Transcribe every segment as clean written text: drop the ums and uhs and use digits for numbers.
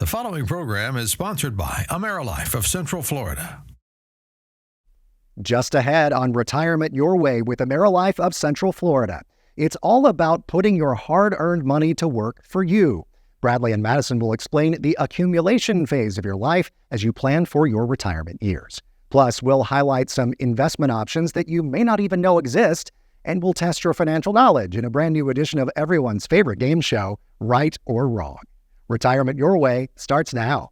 The following program is sponsored by AmeriLife of Central Florida. Just ahead on Retirement Your Way with AmeriLife of Central Florida. It's all about putting your hard-earned money to work for you. Bradley and Madison will explain the accumulation phase of your life as you plan for your retirement years. Plus, we'll highlight some investment options that you may not even know exist, and we'll test your financial knowledge in a brand new edition of everyone's favorite game show, Right or Wrong. Retirement Your Way starts now.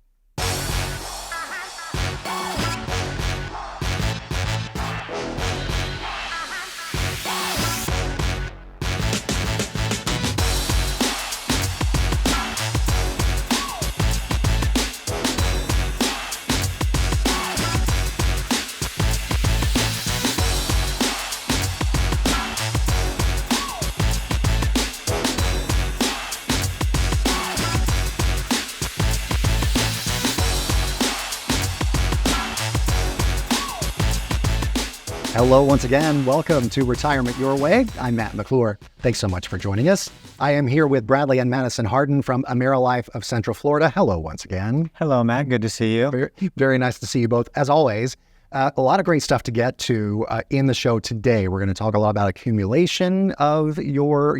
Hello once again. Welcome to Retirement Your Way. I'm Matt McClure. Thanks so much for joining us. I am here with Bradley and Madison Harden from AmeriLife of Central Florida. Hello once again. Hello, Matt. Good to see you. Very nice to see you both, as always. A lot of great stuff to get to in the show today. We're going to talk a lot about accumulation of your,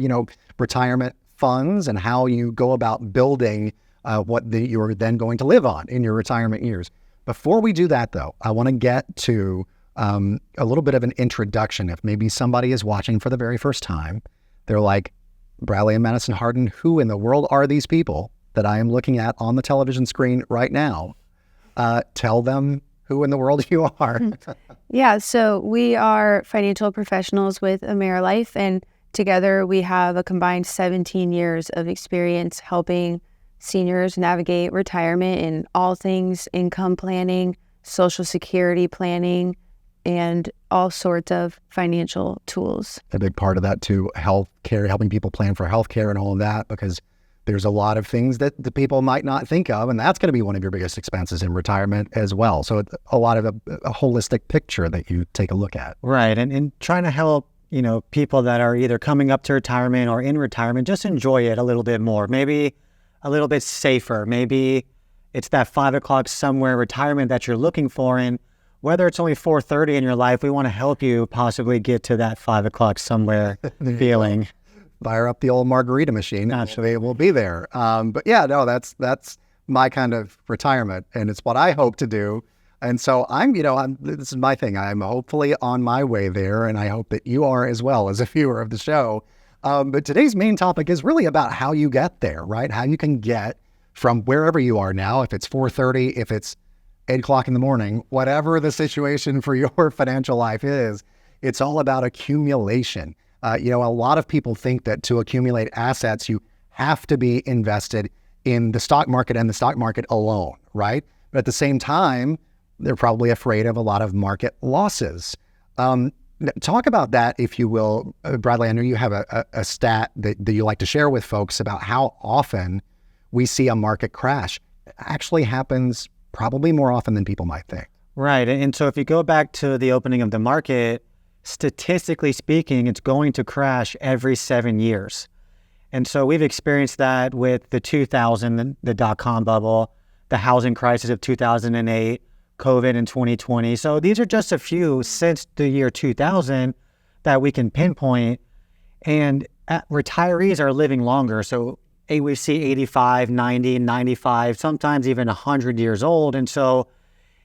retirement funds and how you go about building what you're then going to live on in your retirement years. Before we do that, though, I want to get to a little bit of an introduction. If maybe somebody is watching for the very first time, they're like, Bradley and Madison Harden, who in the world are these people that I am looking at on the television screen right now? Tell them who in the world you are. Yeah, so we are financial professionals with AmeriLife, and together we have a combined 17 years of experience helping seniors navigate retirement in all things income planning, Social Security planning, and all sorts of financial tools. A big part of that too, healthcare, helping people plan for healthcare and all of that, because there's a lot of things that the people might not think of, and that's going to be one of your biggest expenses in retirement as well. So it's a lot of a holistic picture that you take a look at. Right, and trying to help, people that are either coming up to retirement or in retirement, just enjoy it a little bit more, maybe a little bit safer. Maybe it's that 5 o'clock somewhere retirement that you're looking for, and whether it's only 4:30 in your life, we want to help you possibly get to that 5 o'clock somewhere feeling. Fire up the old margarita machine. Actually, it will be there. But yeah, no, that's my kind of retirement, and it's what I hope to do. And so this is my thing. I'm hopefully on my way there, and I hope that you are as well as a viewer of the show. But today's main topic is really about how you get there, right? How you can get from wherever you are now, if it's 4:30, if it's 8 o'clock in the morning, whatever the situation for your financial life is, it's all about accumulation. A lot of people think that to accumulate assets, you have to be invested in the stock market and the stock market alone, right? But at the same time, they're probably afraid of a lot of market losses. Talk about that, if you will. Bradley, I know you have a stat that you like to share with folks about how often we see a market crash. It actually happens probably more often than people might think. Right. And so if you go back to the opening of the market, statistically speaking, it's going to crash every 7 years. And so we've experienced that with the 2000, the dot-com bubble, the housing crisis of 2008, COVID in 2020. So these are just a few since the year 2000 that we can pinpoint. And retirees are living longer. So we see 85, 90, 95, sometimes even 100 years old. And so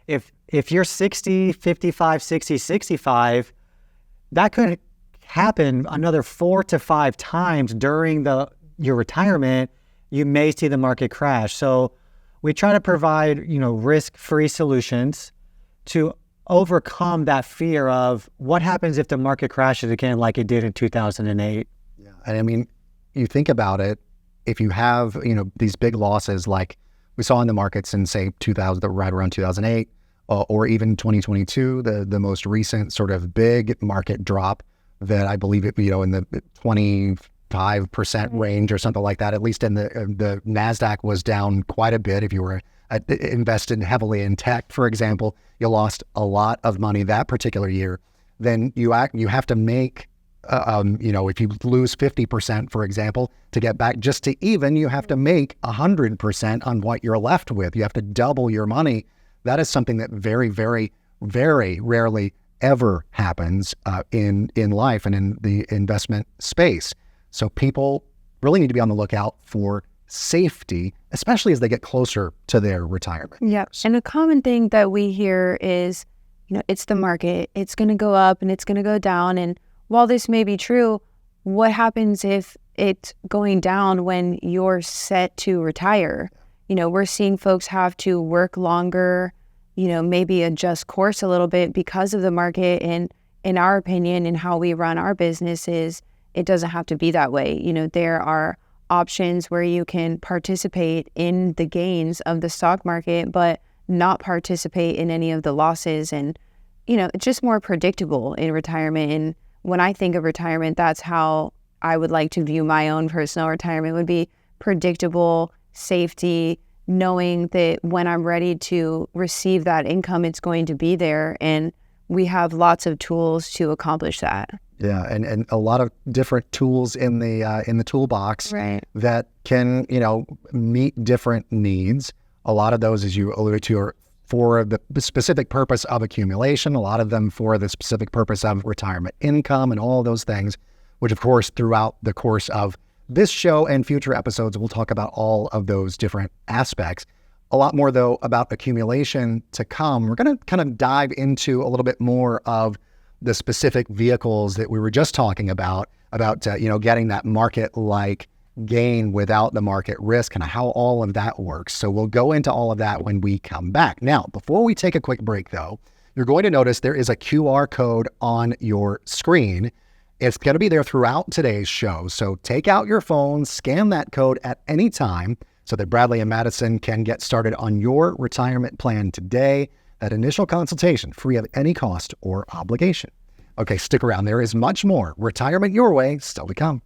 if you're 60, 55, 60, 65, that could happen another 4 to 5 times during your retirement. You may see the market crash. So we try to provide, risk-free solutions to overcome that fear of what happens if the market crashes again like it did in 2008. Yeah, and I mean, you think about it, if you have, these big losses like we saw in the markets in, say, 2000, right around 2008, or even 2022, the most recent sort of big market drop that I believe it, in the 25% range or something like that, at least in the NASDAQ was down quite a bit. If you were invested heavily in tech, for example, you lost a lot of money that particular year. Then you have to make if you lose 50%, for example, to get back just to even, you have to make 100% on what you're left with. You have to double your money. That is something that very, very, very rarely ever happens in life and in the investment space. So people really need to be on the lookout for safety, especially as they get closer to their retirement. Yeah. And a common thing that we hear is, it's the market. It's going to go up and it's going to go down. And while this may be true, what happens if it's going down when you're set to retire? We're seeing folks have to work longer, maybe adjust course a little bit because of the market. And in our opinion and how we run our businesses, it doesn't have to be that way. There are options where you can participate in the gains of the stock market, but not participate in any of the losses. And, it's just more predictable in retirement. And when I think of retirement, that's how I would like to view my own personal retirement, would be predictable, safety, knowing that when I'm ready to receive that income, it's going to be there. And we have lots of tools to accomplish that. Yeah, and a lot of different tools in the toolbox, right, that can, meet different needs. A lot of those, as you alluded to, are for the specific purpose of accumulation, a lot of them for the specific purpose of retirement income and all those things, which of course throughout the course of this show and future episodes, we'll talk about all of those different aspects. A lot more though about accumulation to come. We're going to kind of dive into a little bit more of the specific vehicles that we were just talking about getting that market-like gain without the market risk and how all of that works. So we'll go into all of that when we come back. Now, before we take a quick break though, you're going to notice there is a QR code on your screen. It's going to be there throughout today's show. So take out your phone, scan that code at any time so that Bradley and Madison can get started on your retirement plan today. That initial consultation, free of any cost or obligation. Okay, stick around. There is much more Retirement Your Way still to come.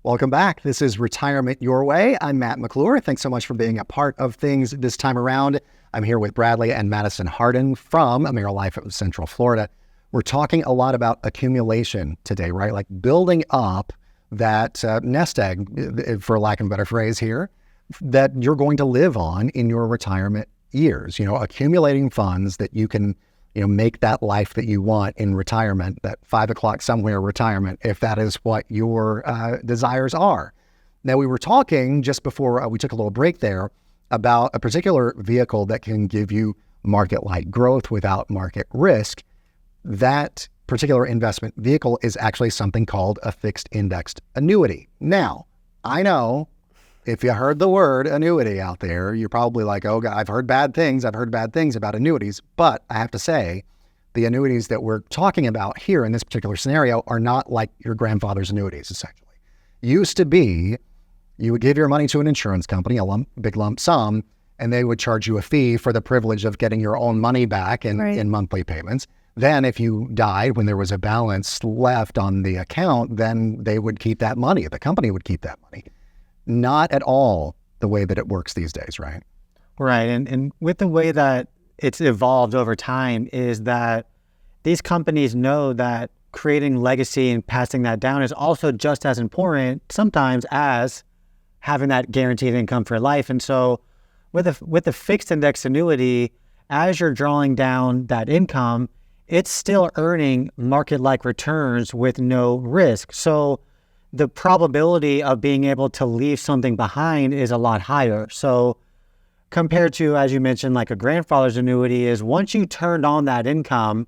Welcome back. This is Retirement Your Way. I'm Matt McClure. Thanks so much for being a part of things this time around. I'm here with Bradley and Madison Harden from AmeriLife of Central Florida. We're talking a lot about accumulation today, right? Like building up that nest egg, for lack of a better phrase here, that you're going to live on in your retirement years, accumulating funds that you can make that life that you want in retirement, that 5 o'clock somewhere retirement, if that is what your desires are. Now, we were talking just before we took a little break there about a particular vehicle that can give you market-like growth without market risk. That particular investment vehicle is actually something called a fixed indexed annuity. Now, I know if you heard the word annuity out there, you're probably like, oh, God, I've heard bad things about annuities. But I have to say, the annuities that we're talking about here in this particular scenario are not like your grandfather's annuities, essentially. Used to be, you would give your money to an insurance company, big lump sum, and they would charge you a fee for the privilege of getting your own money back in monthly payments. Then if you died when there was a balance left on the account, then they would keep that money. The company would keep that money. Not at all the way that it works these days, right? Right. And with the way that it's evolved over time is that these companies know that creating legacy and passing that down is also just as important sometimes as having that guaranteed income for life. And so with a fixed index annuity, as you're drawing down that income, it's still earning market-like returns with no risk. So the probability of being able to leave something behind is a lot higher. So compared to, as you mentioned, like a grandfather's annuity is once you turned on that income,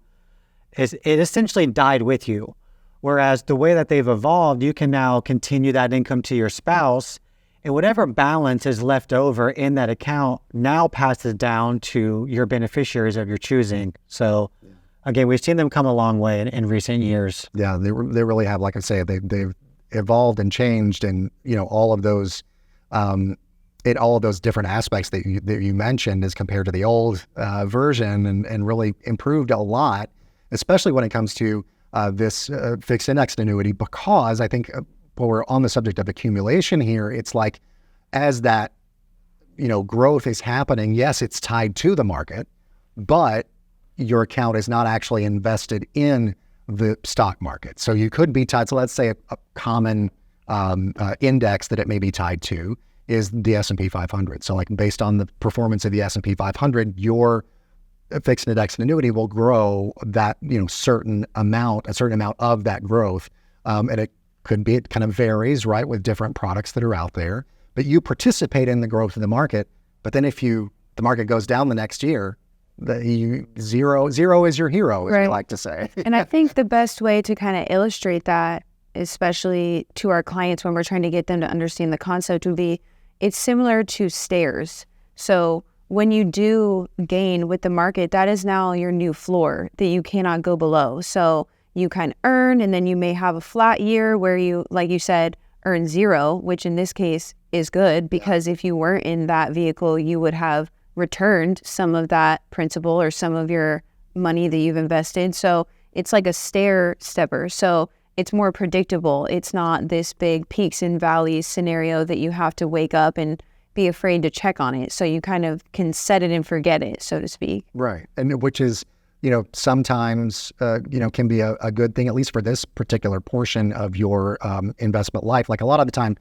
it essentially died with you. Whereas the way that they've evolved, you can now continue that income to your spouse And whatever balance is left over in that account now passes down to your beneficiaries of your choosing. So again, we've seen them come a long way in recent years. Yeah, they really have. Like I say, they've evolved and changed, and all of those all of those different aspects that you mentioned as compared to the old version, and really improved a lot, especially when it comes to this fixed indexed annuity, because I think while we're on the subject of accumulation here, it's like as that growth is happening, yes, it's tied to the market, but your account is not actually invested in the stock market. So you could be tied. So let's say a common index that it may be tied to is the S&P 500. So like based on the performance of the S&P 500, your fixed index annuity will grow that certain amount of that growth, and it could be, it kind of varies, right, with different products that are out there. But you participate in the growth of the market. But then if the market goes down the next year, zero is your hero, as we like to say. And I think the best way to kind of illustrate that, especially to our clients when we're trying to get them to understand the concept, would be it's similar to stairs. So when you do gain with the market, that is now your new floor that you cannot go below. So you can earn, and then you may have a flat year where you, like you said, earn zero, which in this case is good, because if you weren't in that vehicle, you would have returned some of that principal or some of your money that you've invested. So it's like a stair stepper. So it's more predictable. It's not this big peaks and valleys scenario that you have to wake up and be afraid to check on it. So you kind of can set it and forget it, so to speak. Right. And which is, sometimes, can be a good thing, at least for this particular portion of your investment life. Like a lot of the time,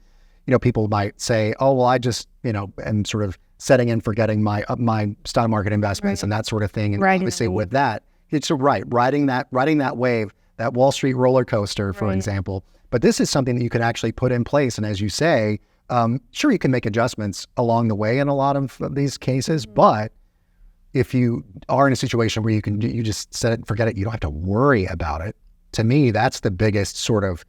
people might say, oh, well, I just, am sort of setting and forgetting my stock market investments and that sort of thing. And obviously with that, it's riding that wave, that Wall Street roller coaster, for example. But this is something that you can actually put in place. And as you say, sure, you can make adjustments along the way in a lot of these cases, but if you are in a situation where you just set it and forget it, you don't have to worry about it. To me, that's the biggest sort of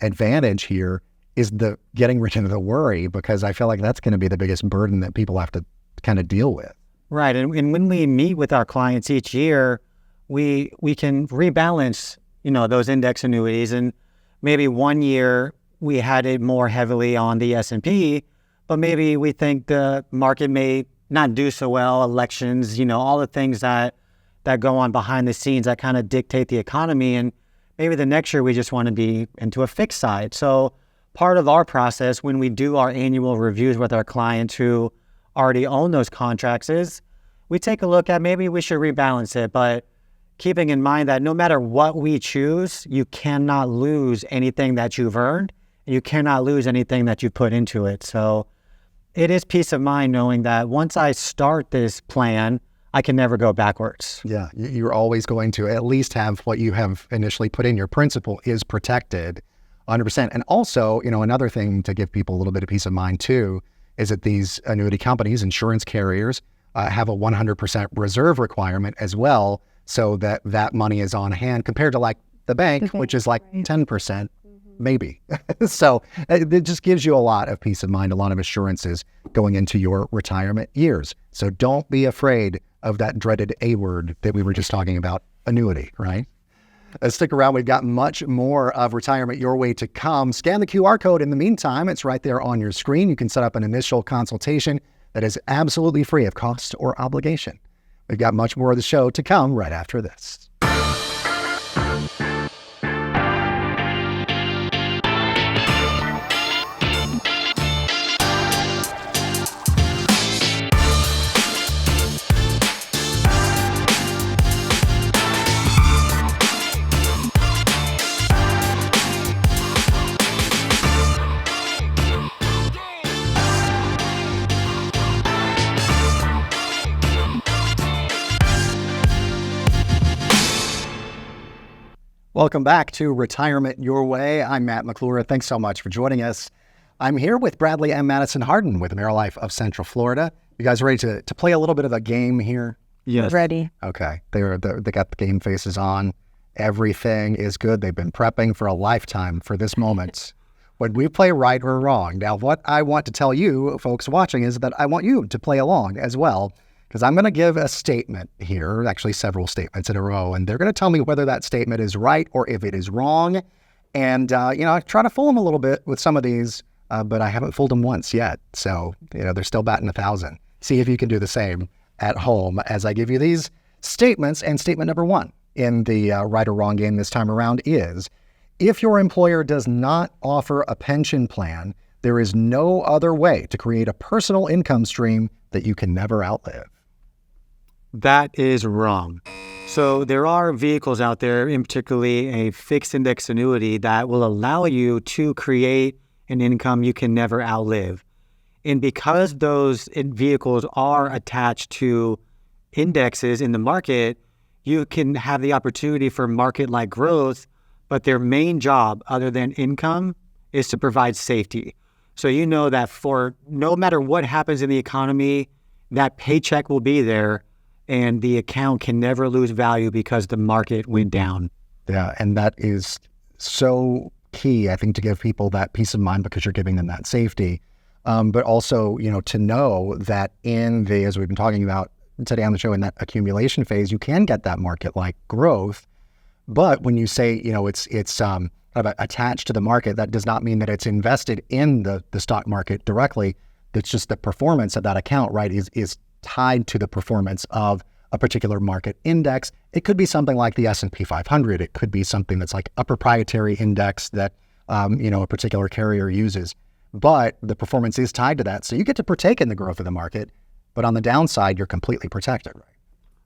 advantage here, is the getting rid of the worry, because I feel like that's going to be the biggest burden that people have to kind of deal with. Right. And when we meet with our clients each year, we can rebalance, those index annuities. And maybe one year we had it more heavily on the S&P, but maybe we think the market may not do so well, elections, all the things that go on behind the scenes that kind of dictate the economy. And maybe the next year we just want to be into a fixed side. So part of our process when we do our annual reviews with our clients who already own those contracts is we take a look at maybe we should rebalance it, but keeping in mind that no matter what we choose, you cannot lose anything that you've earned, and you cannot lose anything that you put into it. So it is peace of mind knowing that once I start this plan, I can never go backwards. Yeah, you're always going to at least have what you have initially put in. Your principal is protected 100%. And also, another thing to give people a little bit of peace of mind too, is that these annuity companies, insurance carriers, have a 100% reserve requirement as well, so that money is on hand compared to like the bank, which is like 10%, maybe. So it just gives you a lot of peace of mind, a lot of assurances going into your retirement years. So don't be afraid of that dreaded A word that we were just talking about, annuity, right? Stick around. We've got much more of Retirement Your Way to come. Scan the QR code. In the meantime, it's right there on your screen. You can set up an initial consultation that is absolutely free of cost or obligation. We've got much more of the show to come right after this. Welcome back to Retirement Your Way. I'm Matt McClure. Thanks so much for joining us. I'm here with Bradley and Madison Harden with AmeriLife of Central Florida. You guys ready to play a little bit of a game here? Yes. Ready. Okay. They got the game faces on. Everything is good. They've been prepping for a lifetime for this moment. when we play right or wrong. Now, what I want to tell you, folks watching, is that I want you to play along as well, because I'm going to give a statement here, actually several statements in a row, and they're going to tell me whether that statement is right or if it is wrong. And, I try to fool them a little bit with some of these, but I haven't fooled them once yet. So, they're still batting 1,000. See if you can do the same at home as I give you these statements. And statement number one in the right or wrong game this time around is, if your employer does not offer a pension plan, there is no other way to create a personal income stream that you can never outlive. That is wrong. So there are vehicles out there, in particularly a fixed index annuity, that will allow you to create an income you can never outlive. And because those vehicles are attached to indexes in the market, you can have the opportunity for market-like growth, but their main job, other than income, is to provide safety. So you know that for no matter what happens in the economy, that paycheck will be there, and the account can never lose value because the market went down. Yeah, and that is so key, I think, to give people that peace of mind, because you're giving them that safety. But also, to know that as we've been talking about today on the show, in that accumulation phase, you can get that market-like growth. But when you say, it's kind of attached to the market, that does not mean that it's invested in the stock market directly. It's just the performance of that account, right, is tied to the performance of a particular market index. It could be something like the S&P 500. It could be something that's like a proprietary index that, a particular carrier uses. But the performance is tied to that. So you get to partake in the growth of the market, but on the downside, you're completely protected, right?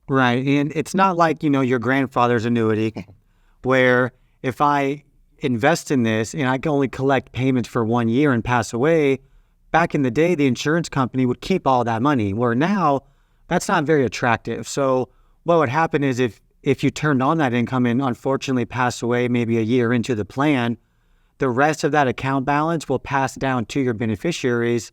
Right. And it's not like, your grandfather's annuity, where if I invest in this and I can only collect payments for 1 year and pass away, back in the day, the insurance company would keep all that money, where now that's not very attractive. So what would happen is if you turned on that income and unfortunately passed away maybe a year into the plan, the rest of that account balance will pass down to your beneficiaries.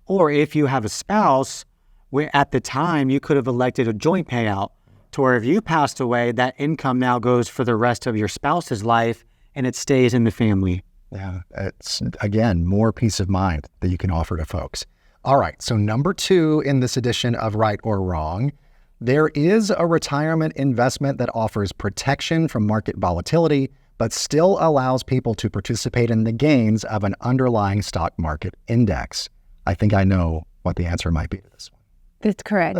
Or if you have a spouse, where at the time you could have elected a joint payout, to where if you passed away, that income now goes for the rest of your spouse's life and it stays in the family. Yeah, it's, again, more peace of mind that you can offer to folks. All right, so number 2 in this edition of Right or Wrong, there is a retirement investment that offers protection from market volatility, but still allows people to participate in the gains of an underlying stock market index. I think I know what the answer might be to this one. That's correct.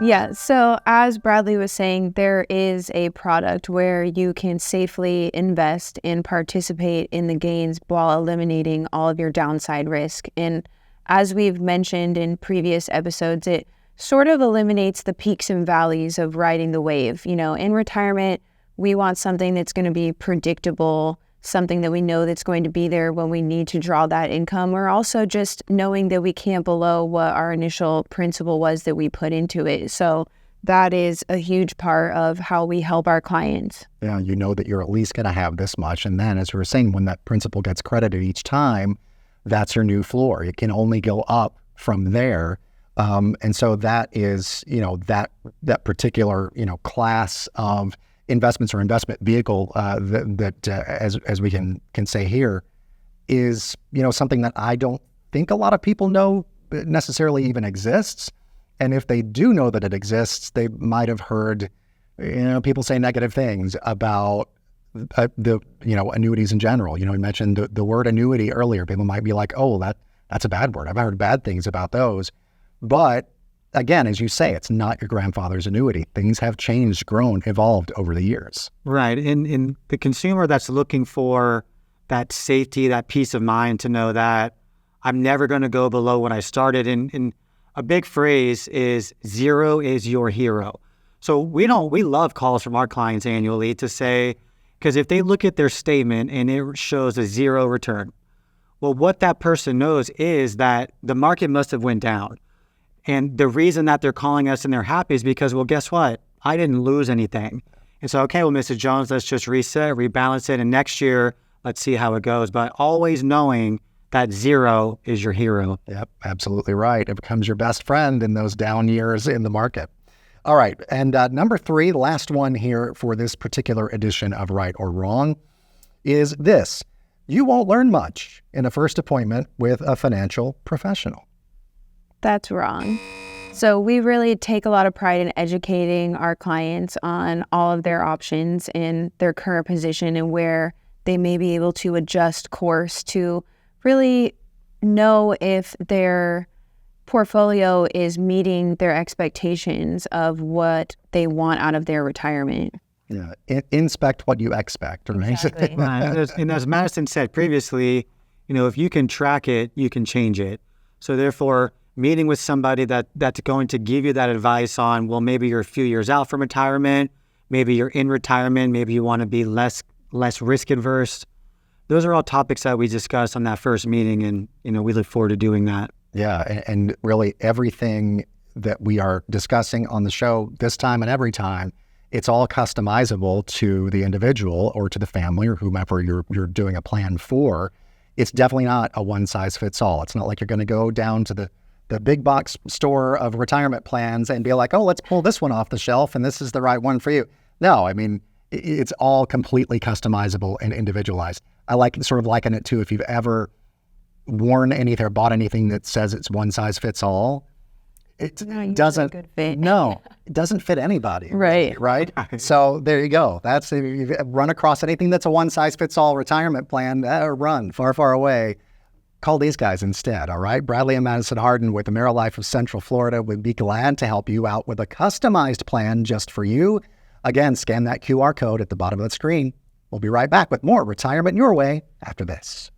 Yeah. So as Bradley was saying, there is a product where you can safely invest and participate in the gains while eliminating all of your downside risk. And as we've mentioned in previous episodes, it sort of eliminates the peaks and valleys of riding the wave. In retirement, we want something that's going to be predictable, something that we know that's going to be there when we need to draw that income, or also just knowing that we can't below what our initial principal was that we put into it. So that is a huge part of how we help our clients. Yeah, you know that you're at least going to have this much. And then, as we were saying, when that principal gets credited each time, that's your new floor. It can only go up from there. And so that is, that particular, class of investments or investment vehicle that as we can say here, is something that I don't think a lot of people know necessarily even exists. And if they do know that it exists, they might have heard people say negative things about the annuities in general. You mentioned the word annuity earlier. People might be like, oh, that's a bad word. I've heard bad things about those. But again, as you say, it's not your grandfather's annuity. Things have changed, grown, evolved over the years. Right. And the consumer that's looking for that safety, that peace of mind to know that I'm never going to go below what I started. And a big phrase is zero is your hero. So we love calls from our clients annually to say, because if they look at their statement and it shows a zero return, well, what that person knows is that the market must have went down. And the reason that they're calling us and they're happy is because, well, guess what? I didn't lose anything. And so, okay, well, Mrs. Jones, let's just reset, rebalance it. And next year, let's see how it goes. But always knowing that zero is your hero. Yep, absolutely right. It becomes your best friend in those down years in the market. All right. And number 3, the last one here for this particular edition of Right or Wrong, is this. You won't learn much in a first appointment with a financial professional. That's wrong. So we really take a lot of pride in educating our clients on all of their options and their current position and where they may be able to adjust course to really know if their portfolio is meeting their expectations of what they want out of their retirement. Yeah, inspect what you expect. Right? Exactly. And as Madison said previously, if you can track it, you can change it. So therefore, meeting with somebody that's going to give you that advice on, well, maybe you're a few years out from retirement, maybe you're in retirement, maybe you want to be less risk adverse. Those are all topics that we discussed on that first meeting, and we look forward to doing that. Yeah, and really everything that we are discussing on the show this time and every time, it's all customizable to the individual or to the family or whomever you're doing a plan for. It's definitely not a one-size-fits-all. It's not like you're going to go down to the big box store of retirement plans and be like, oh, let's pull this one off the shelf and this is the right one for you. No, I mean, it's all completely customizable and individualized. I sort of liken it to if you've ever worn anything or bought anything that says it's one size fits all. It doesn't fit. No, it doesn't fit anybody. Right. Right. So there you go. That's if you've run across anything that's a one size fits all retirement plan, run far, far away. Call these guys instead. All right. Bradley and Madison Harden with AmeriLife of Central Florida would be glad to help you out with a customized plan just for you. Again, scan that QR code at the bottom of the screen. We'll be right back with more Retirement Your Way after this.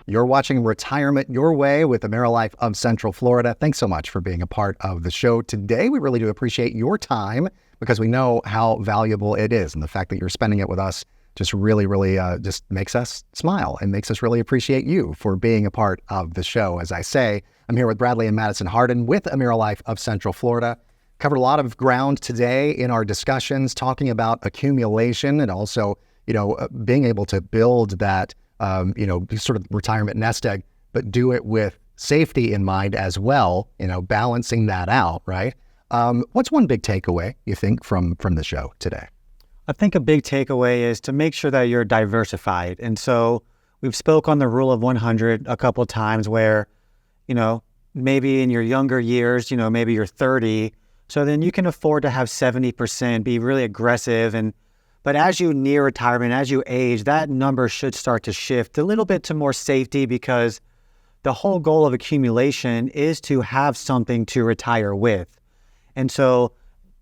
You're watching Retirement Your Way with AmeriLife of Central Florida. Thanks so much for being a part of the show today. We really do appreciate your time because we know how valuable it is. And the fact that you're spending it with us just really, really just makes us smile and makes us really appreciate you for being a part of the show. As I say, I'm here with Bradley and Madison Harden with AmeriLife of Central Florida. Covered a lot of ground today in our discussions, talking about accumulation and also, being able to build that sort of retirement nest egg, but do it with safety in mind as well, balancing that out, right? What's one big takeaway you think from the show today? I think a big takeaway is to make sure that you're diversified. And so we've spoke on the rule of 100 a couple of times where, maybe in your younger years, maybe you're 30, so then you can afford to have 70%, be really aggressive. But as you near retirement, as you age, that number should start to shift a little bit to more safety because the whole goal of accumulation is to have something to retire with. And so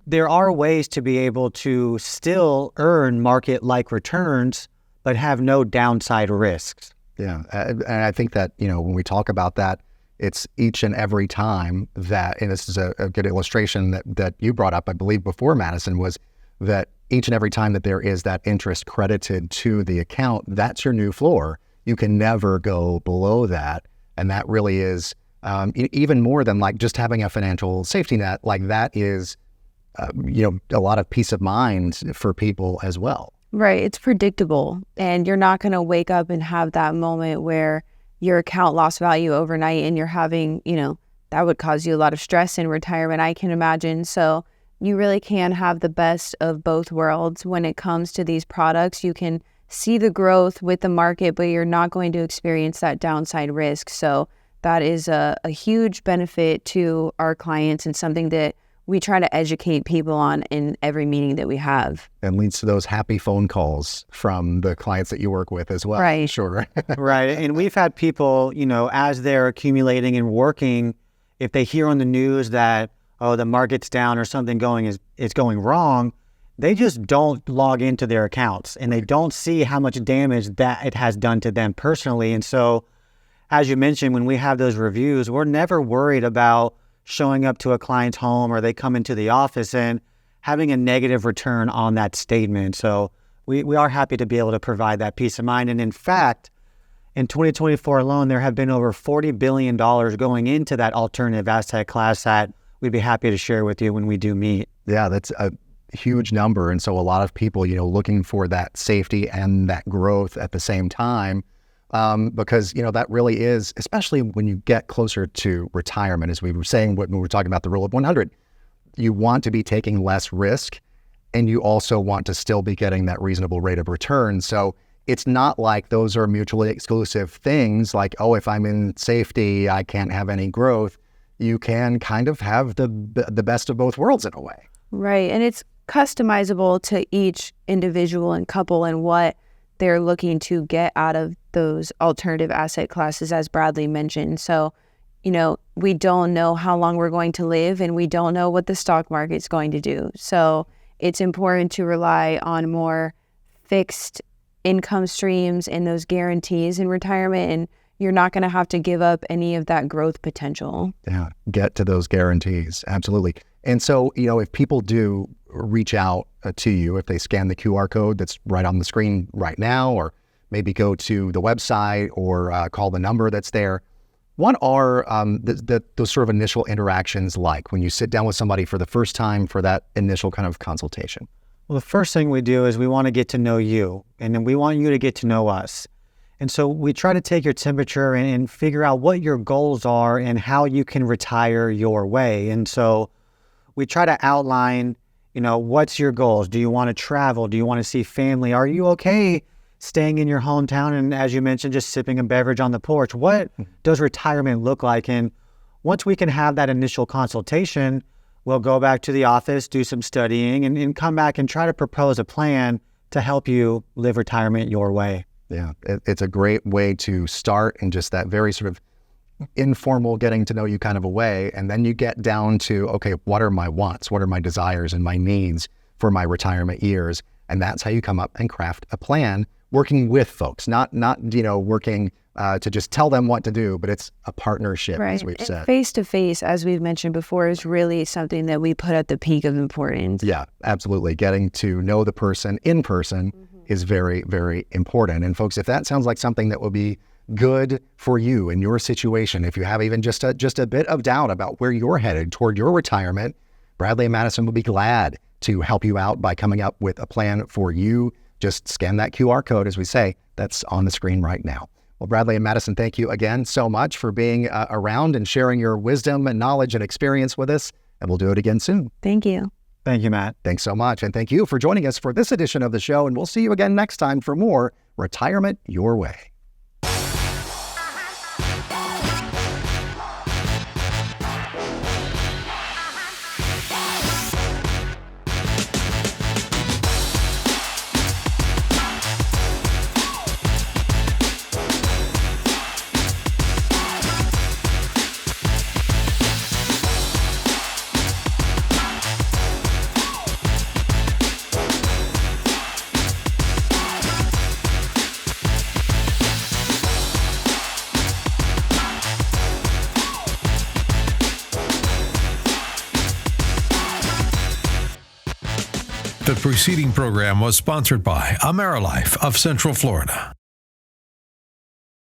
there are ways to be able to still earn market-like returns, but have no downside risks. Yeah, and I think that, when we talk about that, it's each and every time that, and this is a good illustration that you brought up, I believe before, Madison, was that each and every time that there is that interest credited to the account, that's your new floor. You can never go below that. And that really is even more than like just having a financial safety net. Like that is, a lot of peace of mind for people as well. Right. It's predictable. And you're not going to wake up and have that moment where your account lost value overnight and you're having, that would cause you a lot of stress in retirement, I can imagine. So you really can have the best of both worlds when it comes to these products. You can see the growth with the market, but you're not going to experience that downside risk. So that is a huge benefit to our clients and something that we try to educate people on in every meeting that we have. And leads to those happy phone calls from the clients that you work with as well. Right. Sure. Right. And we've had people, as they're accumulating and working, if they hear on the news that, oh, the market's down or something is going wrong, they just don't log into their accounts and they don't see how much damage that it has done to them personally. And so, as you mentioned, when we have those reviews, we're never worried about showing up to a client's home or they come into the office and having a negative return on that statement. So we are happy to be able to provide that peace of mind. And in fact, In 2024 alone, there have been over $40 billion going into that alternative asset class that we'd be happy to share with you when we do meet. Yeah, that's a huge number. And so a lot of people, looking for that safety and that growth at the same time, because, that really is, especially when you get closer to retirement, as we were saying when we were talking about the rule of 100, you want to be taking less risk and you also want to still be getting that reasonable rate of return. So it's not like those are mutually exclusive things like, oh, if I'm in safety, I can't have any growth. You can kind of have the best of both worlds in a way. Right. And it's customizable to each individual and couple and what they're looking to get out of those alternative asset classes, as Bradley mentioned. So, we don't know how long we're going to live and we don't know what the stock market's going to do. So it's important to rely on more fixed income streams and those guarantees in retirement, and you're not going to have to give up any of that growth potential. Yeah, get to those guarantees. Absolutely. And so, if people do reach out to you, if they scan the QR code that's right on the screen right now, or maybe go to the website or call the number that's there, what are those sort of initial interactions like when you sit down with somebody for the first time for that initial kind of consultation? Well, the first thing we do is we want to get to know you, and then we want you to get to know us. And so we try to take your temperature and figure out what your goals are and how you can retire your way. And so we try to outline, what's your goals? Do you want to travel? Do you want to see family? Are you okay staying in your hometown and, as you mentioned, just sipping a beverage on the porch? What does retirement look like? And once we can have that initial consultation, we'll go back to the office, do some studying, and come back and try to propose a plan to help you live retirement your way. Yeah, it's a great way to start in just that very sort of informal getting to know you kind of a way. And then you get down to, okay, what are my wants? What are my desires and my needs for my retirement years? And that's how you come up and craft a plan, working with folks, not working to just tell them what to do, but it's a partnership, right. As we've said. Face-to-face, as we've mentioned before, is really something that we put at the peak of importance. Yeah, absolutely. Getting to know the person in person is very, very important. And folks, if that sounds like something that will be good for you in your situation, if you have even just a bit of doubt about where you're headed toward your retirement, Bradley and Madison will be glad to help you out by coming up with a plan for you. Just scan that QR code, as we say, that's on the screen right now. Well, Bradley and Madison, thank you again so much for being around and sharing your wisdom and knowledge and experience with us. And we'll do it again soon. Thank you. Thank you, Matt. Thanks so much. And thank you for joining us for this edition of the show. And we'll see you again next time for more Retirement Your Way. The preceding program was sponsored by AmeriLife of Central Florida.